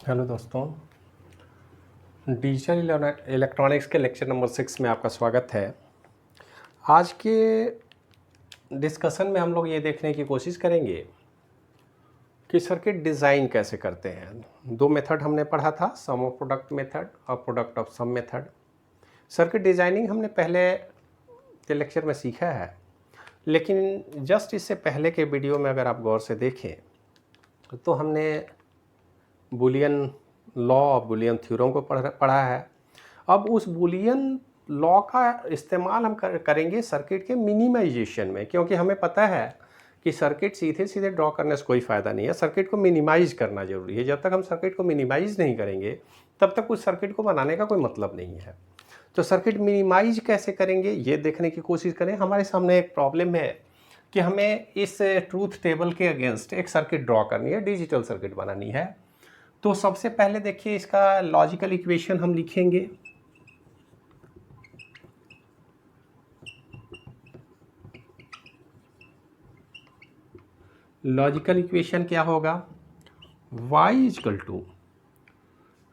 Hello दोस्तों, digital electronics के lecture number 6 में आपका स्वागत है। आज के डिस्कशन में हम लोग ये देखने की कोशिश करेंगे कि सर्किट डिज़ाइन कैसे करते हैं। दो मेथड हमने पढ़ा था, सम ऑफ प्रोडक्ट मेथड और product of sum method. Circuit designing हमने पहले के लेक्चर में सीखा है, लेकिन जस्ट इससे पहले के वीडियो में अगर आप गौर से देखें तो हमने बूलियन लॉ और बूलियन थ्योरम को पढ़ा है। अब उस बूलियन लॉ का इस्तेमाल हम करेंगे सर्किट के मिनिमाइजेशन में, क्योंकि हमें पता है कि सर्किट सीधे सीधे ड्रॉ करने से कोई फ़ायदा नहीं है। सर्किट को मिनिमाइज करना ज़रूरी है। जब तक हम सर्किट को मिनिमाइज नहीं करेंगे तब तक उस सर्किट को बनाने का कोई मतलब नहीं है। तो सर्किट मिनिमाइज कैसे करेंगे ये देखने की कोशिश करें। हमारे सामने एक प्रॉब्लम है कि हमें इस ट्रूथ टेबल के अगेंस्ट एक सर्किट ड्रॉ करनी है, डिजिटल सर्किट बनानी है। तो सबसे पहले देखिए, इसका लॉजिकल इक्वेशन हम लिखेंगे। लॉजिकल इक्वेशन क्या होगा? y इजकल टू,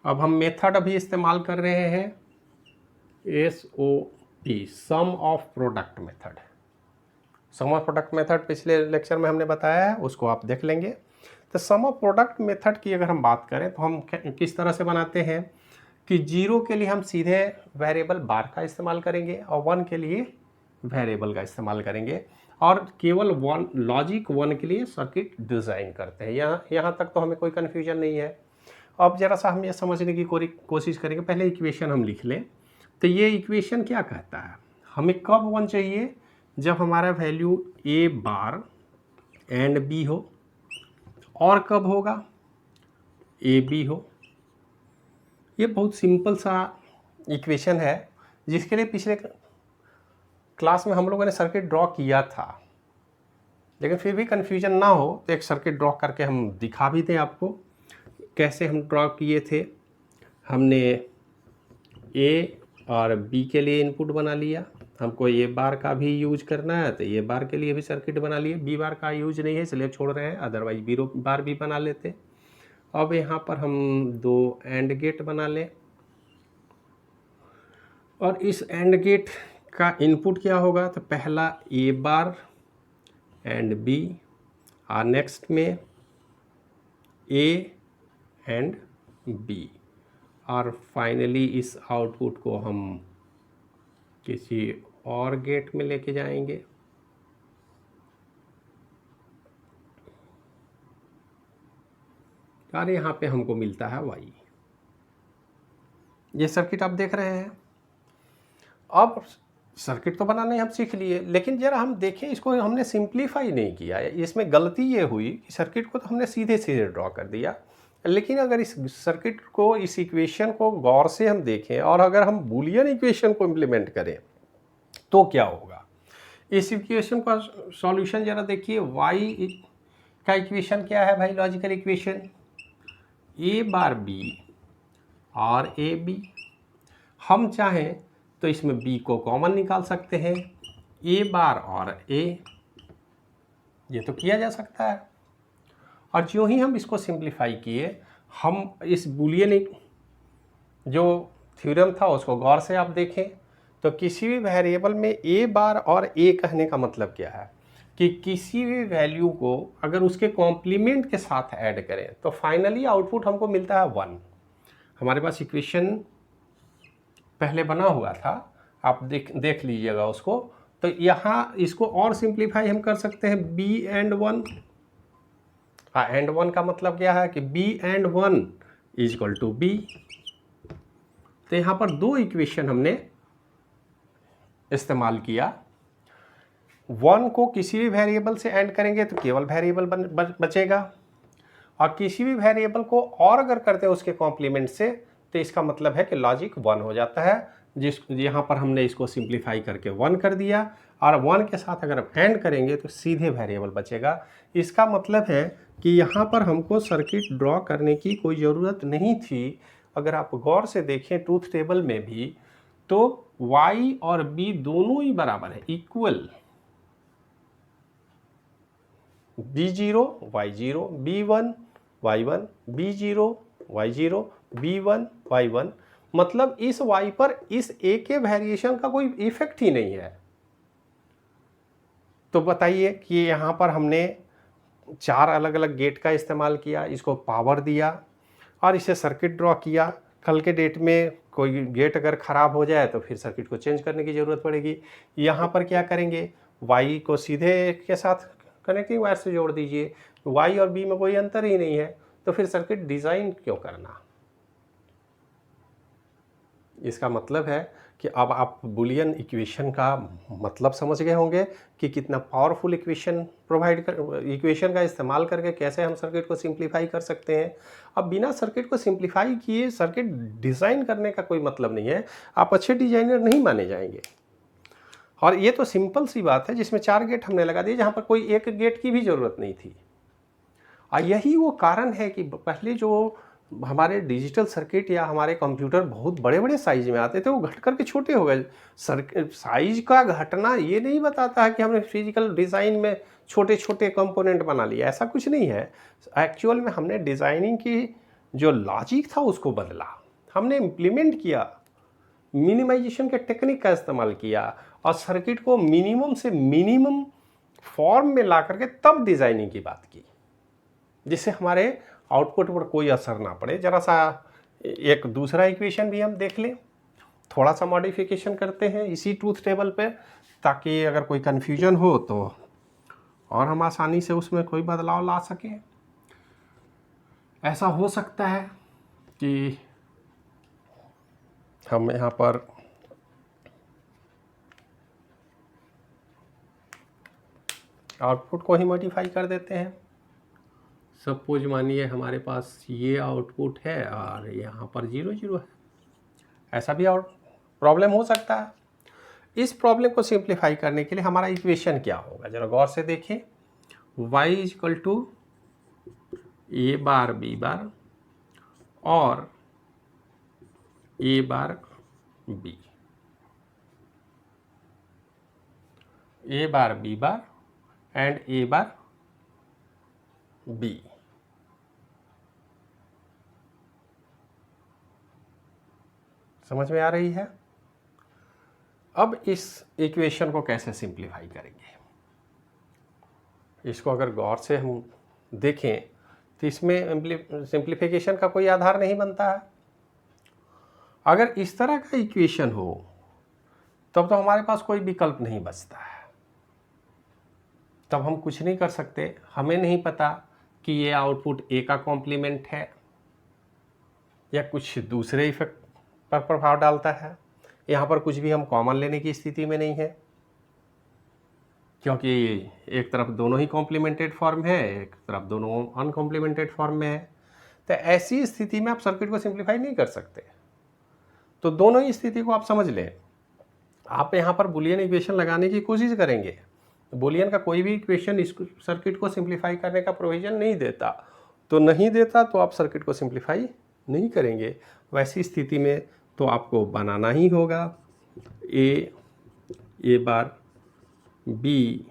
अब हम मेथड अभी इस्तेमाल कर रहे हैं SOP, sum of product method. Sum of product method पिछले लेक्चर में हमने बताया है, उसको आप देख लेंगे। तो सम ऑफ प्रोडक्ट मेथड की अगर हम बात करें तो हम किस तरह से बनाते हैं कि 0 के लिए हम सीधे वेरिएबल बार का इस्तेमाल करेंगे और 1 के लिए वेरिएबल का इस्तेमाल करेंगे, और केवल लॉजिक 1 के लिए सर्किट डिज़ाइन करते हैं। यहाँ तक तो हमें कोई कन्फ्यूजन नहीं है। अब जरा सा हम ये समझने की कोशिश करेंगे। पहले इक्वेशन हम लिख लें। तो ये इक्वेशन क्या कहता है? हमें कब 1 चाहिए? जब हमारा value A bar and B हो। और कब होगा? ए बी हो। ये बहुत सिंपल सा इक्वेशन है, जिसके लिए पिछले क्लास में हम लोगों ने सर्किट ड्रॉ किया था, लेकिन फिर भी कन्फ्यूजन ना हो तो एक सर्किट ड्रॉ करके हम दिखा भी दें आपको कैसे हम ड्रॉ किए थे। हमने ए और बी के लिए इनपुट बना लिया। हमको ए बार का भी यूज करना है तो ए बार के लिए भी सर्किट बना लिए। बी बार का यूज नहीं है इसलिए छोड़ रहे हैं, अदरवाइज बी बार भी बना लेते। अब यहाँ पर हम 2 एंड गेट बना लें, और इस एंड गेट का इनपुट क्या होगा? तो पहला ए बार एंड बी, और नेक्स्ट में ए एंड बी, और फाइनली इस आउटपुट को हम किसी और गेट में लेके जाएंगे। और यहाँ पे हमको मिलता है y। ये सर्किट आप देख रहे हैं। अब सर्किट तो बनाने हम सीख लिए, लेकिन जरा हम देखें, इसको हमने सिंप्लीफाई नहीं किया। इसमें गलती ये हुई कि सर्किट को तो हमने सीधे सीधे ड्रॉ कर दिया, लेकिन अगर इस सर्किट को, इस इक्वेशन को गौर से हम देखें और अगर हम बूलियन इक्वेशन को इम्प्लीमेंट करें तो क्या होगा? इस इक्वेशन का सॉल्यूशन जरा देखिए। y का इक्वेशन क्या है भाई? लॉजिकल इक्वेशन ए बार बी और ए बी। हम चाहें तो इसमें b को कॉमन निकाल सकते हैं, ए बार और ए, ये तो किया जा सकता है। और जो ही हम इसको सिंप्लीफाई किए, हम इस बूलियन जो थ्योरम था उसको गौर से आप देखें तो किसी भी वेरिएबल में ए बार और ए कहने का मतलब क्या है कि किसी भी वैल्यू को अगर उसके कॉम्प्लीमेंट के साथ ऐड करें तो फाइनली आउटपुट हमको मिलता है 1। हमारे पास इक्वेशन पहले बना हुआ था, आप देख लीजिएगा उसको। तो यहाँ इसको और सिंप्लीफाई हम कर सकते हैं, b एंड 1। एंड 1 का मतलब क्या है कि b and 1 is equal to b। तो यहाँ पर 2 इक्वेशन हमने इस्तेमाल किया। 1 को किसी भी वेरिएबल से ऐड करेंगे तो केवल वेरिएबल बचेगा, और किसी भी वेरिएबल को और अगर करते हैं उसके कॉम्प्लीमेंट से तो इसका मतलब है कि लॉजिक 1 हो जाता है। यहाँ पर हमने इसको सिंप्लीफाई करके 1 कर दिया, और 1 के साथ अगर हम ऐड करेंगे तो सीधे वेरिएबल बचेगा। इसका मतलब है कि यहाँ पर हमको सर्किट ड्रॉ करने की कोई ज़रूरत नहीं थी। अगर आप गौर से देखें ट्रूथ टेबल में भी तो y और b दोनों ही बराबर है, equal. b0 y0, b1 y1, b0 y0, b1 y1, मतलब इस y पर इस a के वेरिएशन का कोई इफेक्ट ही नहीं है। तो बताइए कि यहाँ पर हमने 4 अलग अलग गेट का इस्तेमाल किया, इसको पावर दिया और इसे सर्किट ड्रॉ किया। कल के डेट में कोई गेट अगर ख़राब हो जाए तो फिर सर्किट को चेंज करने की ज़रूरत पड़ेगी। यहाँ पर क्या करेंगे, y को सीधे के साथ कनेक्टिंग वायर से जोड़ दीजिए, y और b में कोई अंतर ही नहीं है, तो फिर सर्किट डिज़ाइन क्यों करना। इसका मतलब है कि अब आप बुलियन इक्वेशन का मतलब समझ गए होंगे कि कितना पावरफुल इक्वेशन इक्वेशन का इस्तेमाल करके कैसे हम सर्किट को सिंप्लीफाई कर सकते हैं। अब बिना सर्किट को सिंप्लीफाई किए सर्किट डिज़ाइन करने का कोई मतलब नहीं है, आप अच्छे डिजाइनर नहीं माने जाएंगे। और ये तो सिंपल सी बात है जिसमें 4 गेट हमने लगा दिए जहाँ पर कोई एक गेट की भी ज़रूरत नहीं थी। और यही वो कारण है कि पहले जो हमारे डिजिटल सर्किट या हमारे कंप्यूटर बहुत बड़े बड़े साइज में आते थे, वो घट करके छोटे हो गए। साइज का घटना ये नहीं बताता है कि हमने फिजिकल डिज़ाइन में छोटे छोटे कंपोनेंट बना लिए, ऐसा कुछ नहीं है। एक्चुअल में हमने डिज़ाइनिंग की जो लॉजिक था उसको बदला, हमने इम्प्लीमेंट किया, मिनिमाइजेशन के टेक्निक का इस्तेमाल किया और सर्किट को मिनिमम से मिनिमम फॉर्म में ला करके तब डिज़ाइनिंग की बात की, जिससे हमारे आउटपुट पर कोई असर ना पड़े। जरा सा एक दूसरा इक्वेशन भी हम देख लें, थोड़ा सा मॉडिफिकेशन करते हैं इसी ट्रूथ टेबल पे, ताकि अगर कोई कन्फ्यूजन हो तो और हम आसानी से उसमें कोई बदलाव ला सकें। ऐसा हो सकता है कि हम यहाँ पर आउटपुट को ही मॉडिफाई कर देते हैं। सपोज मानिए हमारे पास ये आउटपुट है और यहाँ पर 0 0 है, ऐसा भी और प्रॉब्लम हो सकता है। इस प्रॉब्लम को सिंप्लीफाई करने के लिए हमारा इक्वेशन क्या होगा, जरा गौर से देखें। y equal to A bar B bar और A bar B, A bar B bar and A bar B. समझ में आ रही है। अब इस इक्वेशन को कैसे सिंप्लीफाई करेंगे, इसको अगर गौर से हम देखें तो इसमें सिंप्लीफिकेशन का कोई आधार नहीं बनता है। अगर इस तरह का इक्वेशन हो तब तो हमारे पास कोई विकल्प नहीं बचता है, तब हम कुछ नहीं कर सकते। हमें नहीं पता कि ये आउटपुट ए का कॉम्प्लीमेंट है या कुछ दूसरे इफेक्ट पर प्रभाव डालता है। यहाँ पर कुछ भी हम कॉमन लेने की स्थिति में नहीं है, क्योंकि एक तरफ दोनों ही कॉम्प्लीमेंटेड फॉर्म है, एक तरफ दोनों अनकॉम्प्लीमेंटेड फॉर्म में है। तो ऐसी स्थिति में आप सर्किट को सिंप्लीफाई नहीं कर सकते। तो दोनों ही स्थिति को आप समझ लें। आप यहाँ पर बुलियन इक्वेशन लगाने की कोशिश करेंगे, बुलियन का कोई भी इक्वेशन इस सर्किट को सिंप्लीफाई करने का प्रोविजन नहीं देता, तो आप सर्किट को सिंप्लीफाई नहीं करेंगे। वैसी स्थिति में तो आपको बनाना ही होगा ए बार बी,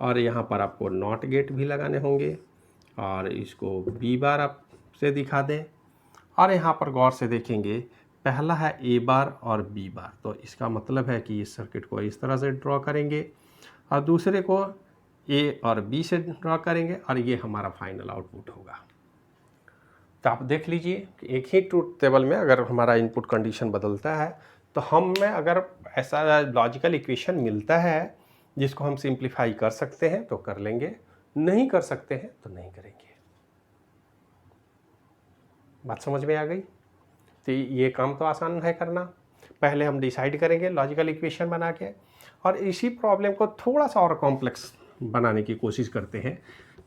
और यहाँ पर आपको नॉट गेट भी लगाने होंगे और इसको बी बार आप से दिखा दें। और यहाँ पर गौर से देखेंगे, पहला है ए बार और बी बार, तो इसका मतलब है कि इस सर्किट को इस तरह से ड्रॉ करेंगे और दूसरे को ए और बी से ड्रॉ करेंगे और ये हमारा फाइनल आउटपुट होगा। तो आप देख लीजिए कि एक ही ट्रूथ टेबल में अगर हमारा इनपुट कंडीशन बदलता है तो हमें अगर ऐसा लॉजिकल इक्वेशन मिलता है जिसको हम सिंप्लीफाई कर सकते हैं तो कर लेंगे, नहीं कर सकते हैं तो नहीं करेंगे। बात समझ में आ गई। तो ये काम तो आसान है करना। पहले हम डिसाइड करेंगे लॉजिकल इक्वेशन बना के और इसी प्रॉब्लम को थोड़ा सा और कॉम्प्लेक्स बनाने की कोशिश करते हैं।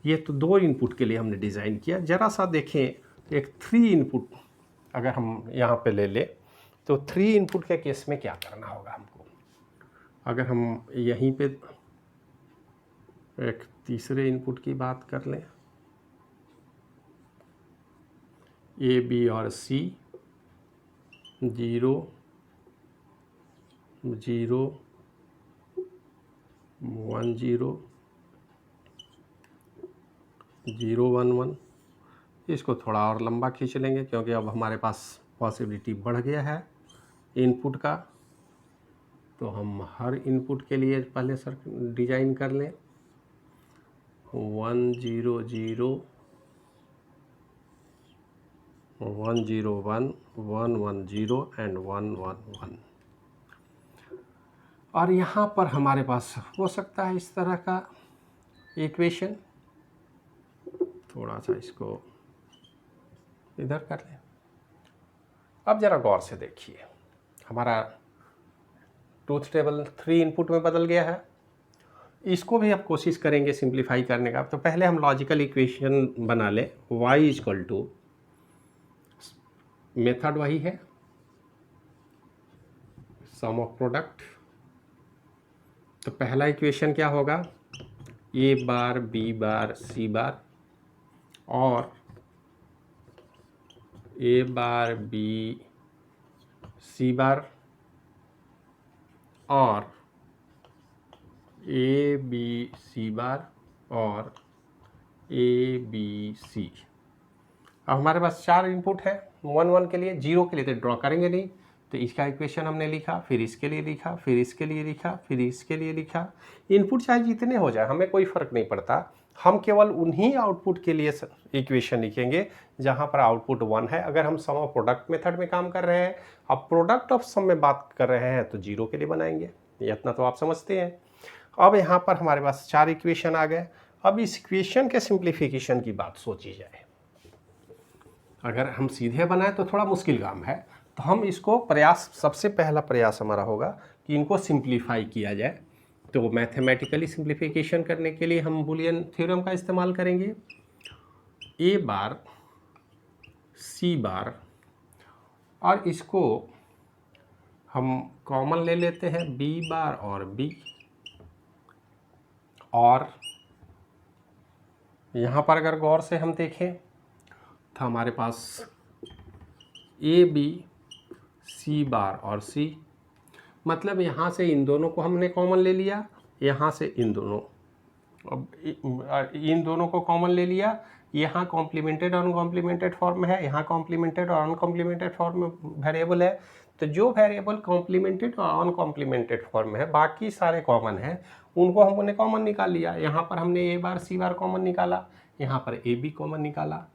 ये तो 2 इनपुट के लिए हमने डिज़ाइन किया। ज़रा सा देखें, एक 3 इनपुट अगर हम यहाँ पे ले लें तो 3 इनपुट के केस में क्या करना होगा हमको। अगर हम यहीं पे एक तीसरे इनपुट की बात कर लें, ए बी और सी 0 0 1 0 0 1 1, इसको थोड़ा और लंबा खींच लेंगे क्योंकि अब हमारे पास पॉसिबिलिटी बढ़ गया है इनपुट का। तो हम हर इनपुट के लिए पहले डिजाइन कर लें 1 0 0 1 0 1 1 1 0 एंड 1 1 1। और यहाँ पर हमारे पास हो सकता है इस तरह का इक्वेशन। थोड़ा सा इसको इधर कर लें। अब ज़रा गौर से देखिए, हमारा ट्रूथ टेबल 3 इनपुट में बदल गया है। इसको भी अब कोशिश करेंगे सिंप्लीफाई करने का। तो पहले हम लॉजिकल इक्वेशन बना लें y इक्वल टू, मेथड वही है सम ऑफ प्रोडक्ट। तो पहला इक्वेशन क्या होगा, a bar b bar c बार और a बार b c बार और a b c बार और a b c। अब हमारे पास 4 इनपुट है 1 1 के लिए, 0 के लिए तो ड्रॉ करेंगे नहीं। तो इसका इक्वेशन हमने लिखा, फिर इसके लिए लिखा, फिर इसके लिए लिखा, फिर इसके लिए लिखा। इनपुट चाहे जितने हो जाए हमें कोई फ़र्क नहीं पड़ता, हम केवल उन्हीं आउटपुट के लिए इक्वेशन लिखेंगे जहां पर आउटपुट 1 है। अगर हम सम ऑफ प्रोडक्ट मेथड में काम कर रहे हैं, अब प्रोडक्ट ऑफ सम में बात कर रहे हैं तो 0 के लिए बनाएंगे। ये इतना तो आप समझते हैं। अब यहाँ पर हमारे पास 4 इक्वेशन आ गए। अब इस इक्वेशन के सिंप्लीफिकेशन की बात सोची जाए। अगर हम सीधे बनाएं तो थोड़ा मुश्किल काम है, तो हम इसको प्रयास, सबसे पहला प्रयास हमारा होगा कि इनको सिंप्लीफाई किया जाए। तो मैथमेटिकली सिंप्लीफिकेशन करने के लिए हम बूलियन थ्योरम का इस्तेमाल करेंगे। a बार c बार, और इसको हम कॉमन ले लेते हैं b बार और b, और यहाँ पर अगर गौर से हम देखें तो हमारे पास a b c बार और c, मतलब यहाँ से इन दोनों को हमने कॉमन ले लिया, यहाँ से इन दोनों, अब इन दोनों को कॉमन ले लिया। यहाँ कॉम्प्लीमेंटेड और अनकॉम्प्लीमेंटेड फॉर्म है, यहाँ कॉम्प्लीमेंटेड और अनकॉम्प्लीमेंटेड फॉर्म में वेरिएबल है। तो जो वेरिएबल कॉम्प्लीमेंटेड और अनकॉम्प्लीमेंटेड फॉर्म में है, बाकी सारे कॉमन हैं, उनको हमने कॉमन निकाल लिया। यहाँ पर हमने a bar c bar common निकाला, यहाँ पर a b कॉमन निकाला।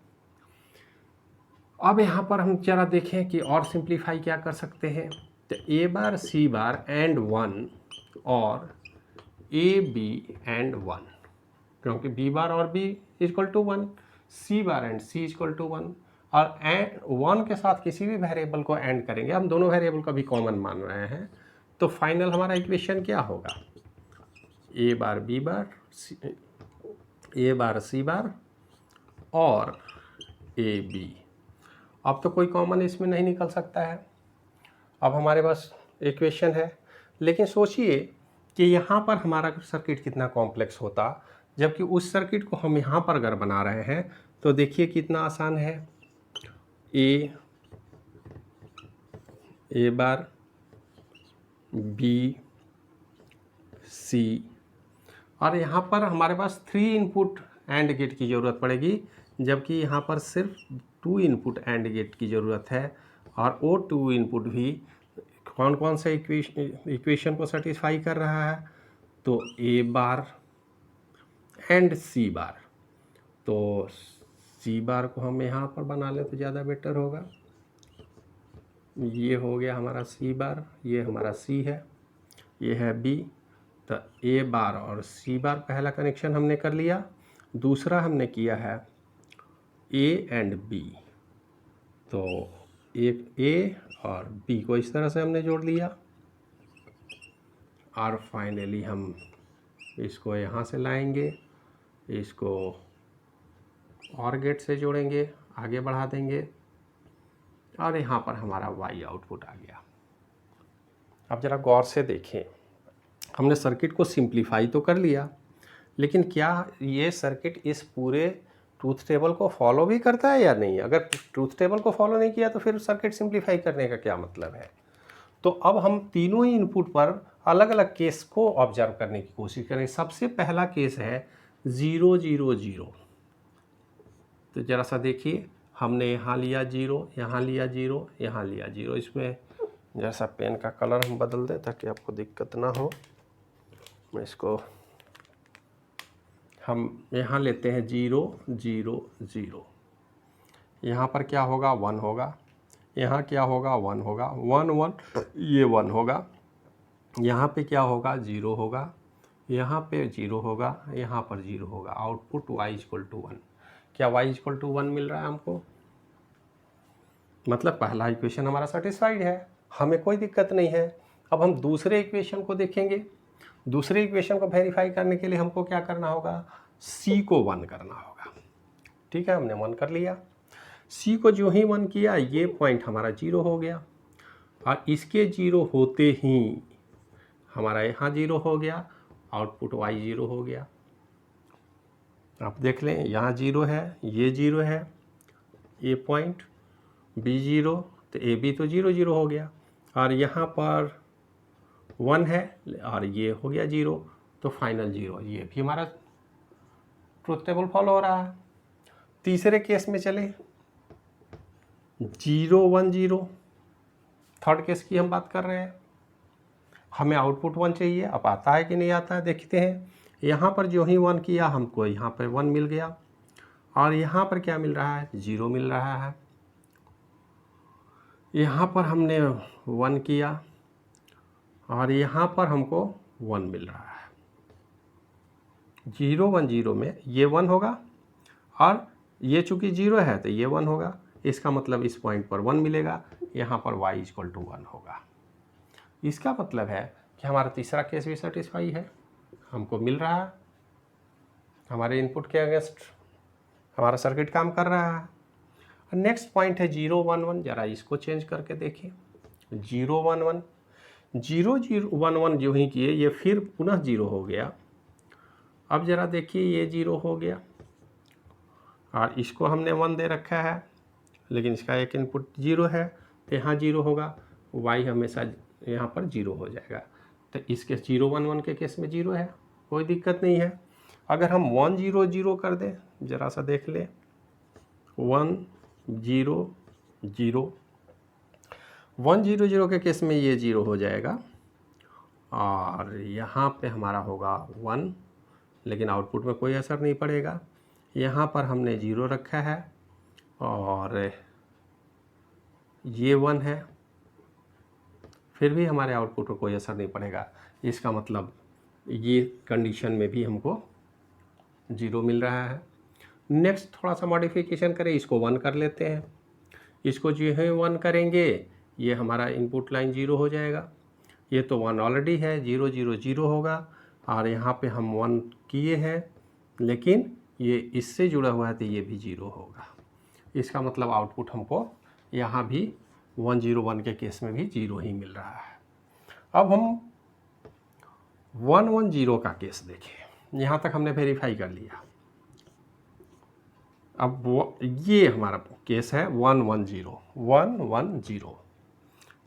अब यहाँ पर हम जरा देखें कि और सिंप्लीफाई क्या कर सकते हैं। तो a bar c bar and 1 और a b एंड 1, क्योंकि b बार और b equal to 1, c bar and c equal to 1, और एंड 1 के साथ किसी भी वेरिएबल को एंड करेंगे, हम दोनों वेरिएबल को भी कॉमन मान रहे हैं। तो फाइनल हमारा इक्वेशन क्या होगा, a bar b bar a bar c बार और a b। अब तो कोई कॉमन इसमें नहीं निकल सकता है। अब हमारे पास इक्वेशन है, लेकिन सोचिए कि यहाँ पर हमारा सर्किट कितना कॉम्प्लेक्स होता, जबकि उस सर्किट को हम यहाँ पर अगर बना रहे हैं तो देखिए कितना आसान है। a बार b c, और यहाँ पर हमारे पास 3 इनपुट एंड गेट की ज़रूरत पड़ेगी, जबकि यहाँ पर सिर्फ 2 इनपुट एंड गेट की ज़रूरत है। और वो 2 इनपुट भी कौन कौन से इक्वेशन को सेटिस्फाई कर रहा है, तो a बार एंड c बार। तो c बार को हम यहाँ पर बना लें तो ज़्यादा बेटर होगा। ये हो गया हमारा c बार, ये हमारा c है, ये है b। तो a बार और c बार पहला कनेक्शन हमने कर लिया। दूसरा हमने किया है a एंड b, तो एक a और b को इस तरह से हमने जोड़ लिया, और फाइनली हम इसको यहाँ से लाएंगे, इसको और गेट से जोड़ेंगे, आगे बढ़ा देंगे, और यहाँ पर हमारा y आउटपुट आ गया। अब ज़रा गौर से देखें, हमने सर्किट को सिंप्लीफाई तो कर लिया, लेकिन क्या ये सर्किट इस पूरे ट्रूथ टेबल को फॉलो भी करता है या नहीं। अगर ट्रूथ टेबल को फॉलो नहीं किया तो फिर सर्किट सिंप्लीफाई करने का क्या मतलब है। तो अब हम तीनों ही इनपुट पर अलग अलग केस को ऑब्जर्व करने की कोशिश करें। सबसे पहला केस है 0 0 0, तो ज़रा सा देखिए, हमने यहाँ लिया 0, यहाँ लिया 0, यहाँ लिया 0। इसमें ज़रा सा पेन का कलर हम बदल दें ताकि आपको दिक्कत ना हो। मैं इसको हम यहाँ लेते हैं 0 0 0। यहाँ पर क्या होगा 1 होगा, यहाँ क्या होगा 1 होगा, 1 1 ये 1 होगा। यहाँ पे क्या होगा 0 होगा, यहाँ पे 0 होगा, यहाँ पर 0 होगा। Output y = 1। क्या y = 1 मिल रहा है हमको? मतलब पहला इक्वेशन हमारा सेटिस्फाइड है, हमें कोई दिक्कत नहीं है। अब हम दूसरे इक्वेशन को देखेंगे। दूसरे इक्वेशन को वेरीफाई करने के लिए हमको क्या करना होगा? c को 1 करना होगा। ठीक है, हमने 1 कर लिया। c को जो ही 1 किया, ये पॉइंट हमारा 0 हो गया, और इसके 0 होते ही हमारा यहाँ 0 हो गया, आउटपुट y 0 हो गया। आप देख लें, यहाँ 0 है, ये 0 है, ए पॉइंट b 0, तो ए बी तो 0 0 हो गया, और यहाँ पर 1 है और ये हो गया 0, तो फाइनल 0। ये भी हमारा ट्रुथ टेबल फॉलो हो रहा है। तीसरे केस में चले, 0 1 0, थर्ड केस की हम बात कर रहे हैं। हमें आउटपुट 1 चाहिए। अब आता है कि नहीं आता है देखते हैं। यहाँ पर जो ही 1 किया, हमको यहाँ पर 1 मिल गया, और यहाँ पर क्या मिल रहा है? 0 मिल रहा है। यहाँ पर हमने 1 किया, और यहाँ पर हमको 1 मिल रहा है। 0 1 0 में ये 1 होगा, और ये चूँकि 0 है तो ये 1 होगा। इसका मतलब इस पॉइंट पर 1 मिलेगा, यहाँ पर y = 1 होगा। इसका मतलब है कि हमारा तीसरा केस भी सेटिस्फाई है, हमको मिल रहा है, हमारे इनपुट के अगेंस्ट हमारा सर्किट काम कर रहा है। नेक्स्ट पॉइंट है 0 1 1। ज़रा इसको चेंज करके देखिए, 0 1 1, 0 0 1 1 जो ही किए, ये फिर पुनः 0 हो गया। अब ज़रा देखिए, ये 0 हो गया, और इसको हमने 1 दे रखा है, लेकिन इसका एक इनपुट 0 है, तो यहाँ 0 होगा, y हमेशा यहाँ पर 0 हो जाएगा। तो इसके 0 1 1 के केस में 0 है, कोई दिक्कत नहीं है। अगर हम 1 0 0 कर दें, ज़रा सा देख ले, 1 0 0, 1 0 0 के केस में ये 0 हो जाएगा, और यहाँ पे हमारा होगा 1, लेकिन आउटपुट में कोई असर नहीं पड़ेगा। यहाँ पर हमने 0 रखा है, और ये 1 है, फिर भी हमारे आउटपुट पर कोई असर नहीं पड़ेगा। इसका मतलब ये कंडीशन में भी हमको 0 मिल रहा है। नेक्स्ट थोड़ा सा मॉडिफिकेशन करें, इसको 1 कर लेते हैं। इसको जो है 1 करेंगे, ये हमारा इनपुट लाइन 0 हो जाएगा। ये तो 1 ऑलरेडी है, 0 0 0 होगा, और यहाँ पे हम 1 किए हैं, लेकिन ये इससे जुड़ा हुआ है तो ये भी 0 होगा। इसका मतलब आउटपुट हमको यहाँ भी 1 0 1 के केस में भी 0 ही मिल रहा है। अब हम 1 1 0 का केस देखें। यहाँ तक हमने वेरीफाई कर लिया। अब ये हमारा केस है 1 1 0, 1 1 0,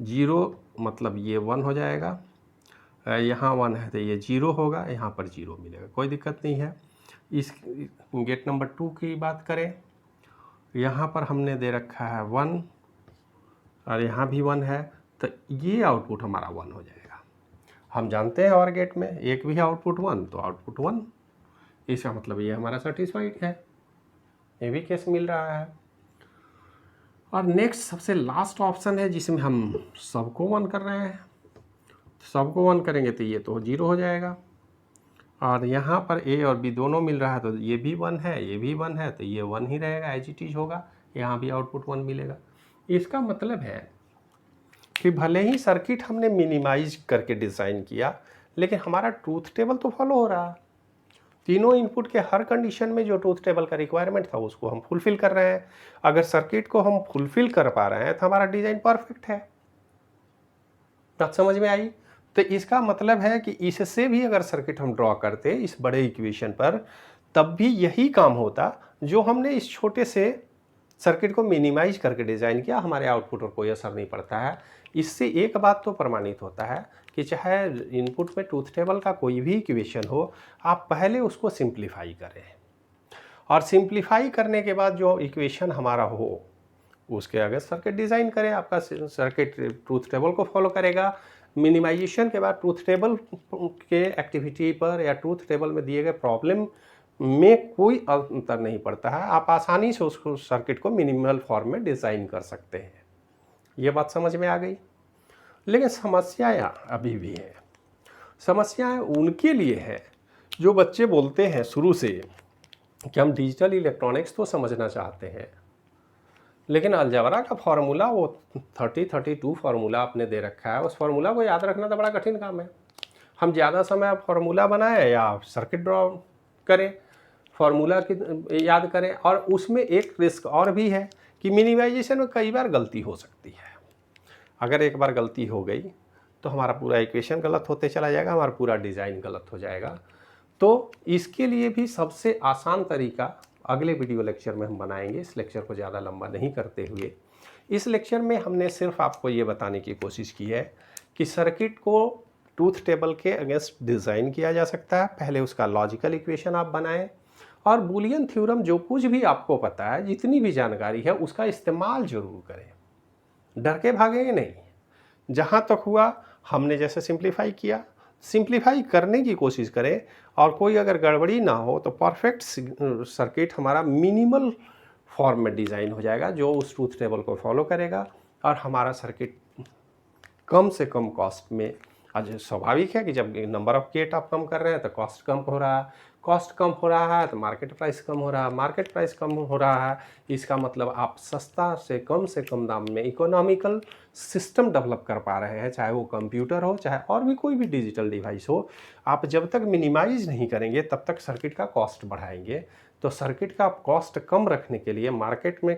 0 मतलब ये 1 हो जाएगा, यहाँ 1 है तो ये 0 होगा, यहाँ पर 0 मिलेगा, कोई दिक्कत नहीं है। इस गेट नंबर 2 की बात करें, यहाँ पर हमने दे रखा है 1, और यहाँ भी 1 है, तो ये आउटपुट हमारा 1 हो जाएगा। हम जानते हैं और गेट में एक भी है आउटपुट 1, तो आउटपुट 1। इसका मतलब ये हमारा सेटिस्फाइड है, ये भी केस मिल रहा है। और नेक्स्ट सबसे लास्ट ऑप्शन है जिसमें हम सबको 1 कर रहे हैं। सबको 1 करेंगे तो ये तो 0 हो जाएगा, और यहाँ पर ए और बी दोनों मिल रहा है, तो ये भी 1 है, ये भी 1 है, तो ये 1 ही रहेगा, एज इट इज होगा। यहाँ भी आउटपुट 1 मिलेगा। इसका मतलब है कि भले ही सर्किट हमने मिनिमाइज करके डिज़ाइन किया, लेकिन हमारा ट्रूथ टेबल तो फॉलो हो रहा है। तीनों इनपुट के हर कंडीशन में जो ट्रूथ टेबल का रिक्वायरमेंट था उसको हम फुलफ़िल कर रहे हैं। अगर सर्किट को हम फुलफ़िल कर पा रहे हैं तो हमारा डिज़ाइन परफेक्ट है। बात समझ में आई? तो इसका मतलब है कि इससे भी अगर सर्किट हम ड्रॉ करते इस बड़े इक्वेशन पर, तब भी यही काम होता जो हमने इस छोटे से सर्किट को मिनिमाइज करके डिज़ाइन किया। हमारे आउटपुट पर कोई असर नहीं पड़ता है। इससे एक बात तो प्रमाणित होता है कि चाहे इनपुट में ट्रूथ टेबल का कोई भी इक्वेशन हो, आप पहले उसको सिंप्लीफाई करें, और सिंप्लीफाई करने के बाद जो इक्वेशन हमारा हो उसके आगे सर्किट डिज़ाइन करें। आपका सर्किट ट्रूथ टेबल को फॉलो करेगा। मिनिमाइजेशन के बाद ट्रूथ टेबल के एक्टिविटी पर या ट्रूथ टेबल में दिए गए प्रॉब्लम में कोई अंतर नहीं पड़ता है। आप आसानी से उसको सर्किट को मिनिमल फॉर्म में डिज़ाइन कर सकते हैं। ये बात समझ में आ गई। लेकिन समस्याएं अभी भी हैं। समस्याएं उनके लिए है जो बच्चे बोलते हैं शुरू से कि हम डिजिटल इलेक्ट्रॉनिक्स तो समझना चाहते हैं, लेकिन अलजेब्रा का फार्मूला वो 32 फार्मूला आपने दे रखा है, उस फार्मूला को याद रखना तो बड़ा कठिन काम है। हम ज़्यादा समय फार्मूला बनाएं या सर्किट ड्रॉ करें, फार्मूला की याद करें। और उसमें एक रिस्क और भी है कि मिनिमाइजेशन में कई बार गलती हो सकती है। अगर एक बार गलती हो गई तो हमारा पूरा इक्वेशन गलत होते चला जाएगा, हमारा पूरा डिज़ाइन गलत हो जाएगा। तो इसके लिए भी सबसे आसान तरीका अगले वीडियो लेक्चर में हम बनाएंगे। इस लेक्चर को ज़्यादा लंबा नहीं करते हुए, इस लेक्चर में हमने सिर्फ आपको ये बताने की कोशिश की है कि सर्किट को ट्रूथ टेबल के अगेंस्ट डिज़ाइन किया जा सकता है। पहले उसका लॉजिकल इक्वेशन आप बनाएं और बूलियन थ्योरम जो कुछ भी आपको पता है, जितनी भी जानकारी है, उसका इस्तेमाल ज़रूर करें। डर के भागेंगे नहीं। जहाँ तक हुआ हमने जैसे सिंप्लीफाई किया, सिंप्लीफाई करने की कोशिश करें। और कोई अगर गड़बड़ी ना हो तो परफेक्ट सर्किट हमारा मिनिमल फॉर्म में डिज़ाइन हो जाएगा, जो उस ट्रूथ टेबल को फॉलो करेगा और हमारा सर्किट कम से कम कॉस्ट में। आज स्वाभाविक है कि जब नंबर ऑफ गेट आप कम कर रहे हैं तो कॉस्ट कम हो रहा है, कॉस्ट कम हो रहा है तो मार्केट प्राइस कम हो रहा है, मार्केट प्राइस कम हो रहा है। इसका मतलब आप सस्ता से कम दाम में इकोनॉमिकल सिस्टम डेवलप कर पा रहे हैं, चाहे वो कंप्यूटर हो, चाहे और भी कोई भी डिजिटल डिवाइस हो। आप जब तक मिनिमाइज नहीं करेंगे तब तक सर्किट का कॉस्ट बढ़ाएंगे। तो सर्किट का कॉस्ट कम रखने के लिए मार्केट में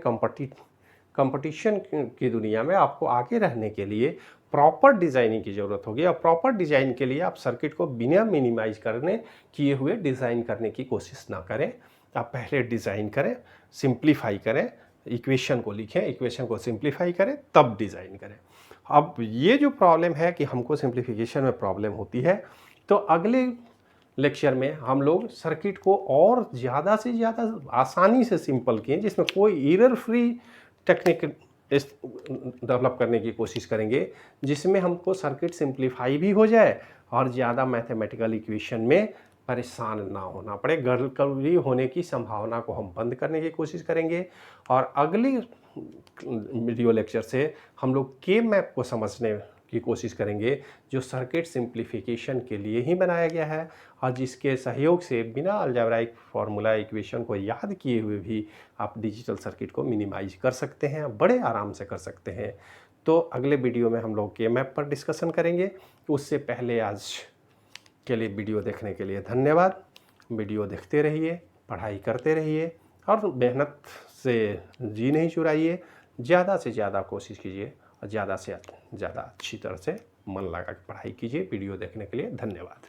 कंपटीशन की दुनिया में आपको आगे रहने के लिए प्रॉपर डिज़ाइनिंग की ज़रूरत होगी। और प्रॉपर डिज़ाइन के लिए आप सर्किट को बिना मिनिमाइज करने किए हुए डिज़ाइन करने की कोशिश ना करें। आप पहले डिज़ाइन करें, सिंप्लीफाई करें, इक्वेशन को लिखें, इक्वेशन को सिंप्लीफाई करें, तब डिज़ाइन करें। अब ये जो प्रॉब्लम है कि हमको सिंप्लीफिकेशन में प्रॉब्लम होती है, तो अगले लेक्चर में हम लोग सर्किट को और ज़्यादा से ज़्यादा आसानी से सिंपल किए, जिसमें कोई एरर फ्री टेक्निक डेवलप करने की कोशिश करेंगे, जिसमें हमको सर्किट सिंप्लीफाई भी हो जाए और ज़्यादा मैथमेटिकल इक्वेशन में परेशान ना होना पड़े। गड़बड़ी होने की संभावना को हम बंद करने की कोशिश करेंगे। और अगली वीडियो लेक्चर से हम लोग के मैप को समझने की कोशिश करेंगे, जो सर्किट सिंप्लीफिकेशन के लिए ही बनाया गया है और जिसके सहयोग से बिना अलजेब्राइक फार्मूला इक्वेशन को याद किए हुए भी आप डिजिटल सर्किट को मिनिमाइज कर सकते हैं, बड़े आराम से कर सकते हैं। तो अगले वीडियो में हम लोग के मैप पर डिस्कशन करेंगे। उससे पहले आज के लिए वीडियो देखने के लिए धन्यवाद। वीडियो देखते रहिए, पढ़ाई करते रहिए और मेहनत से जी नहीं चुराइए। ज़्यादा से ज़्यादा कोशिश कीजिए और ज़्यादा से ज़्यादा अच्छी तरह से मन लगा के पढ़ाई कीजिए। वीडियो देखने के लिए धन्यवाद।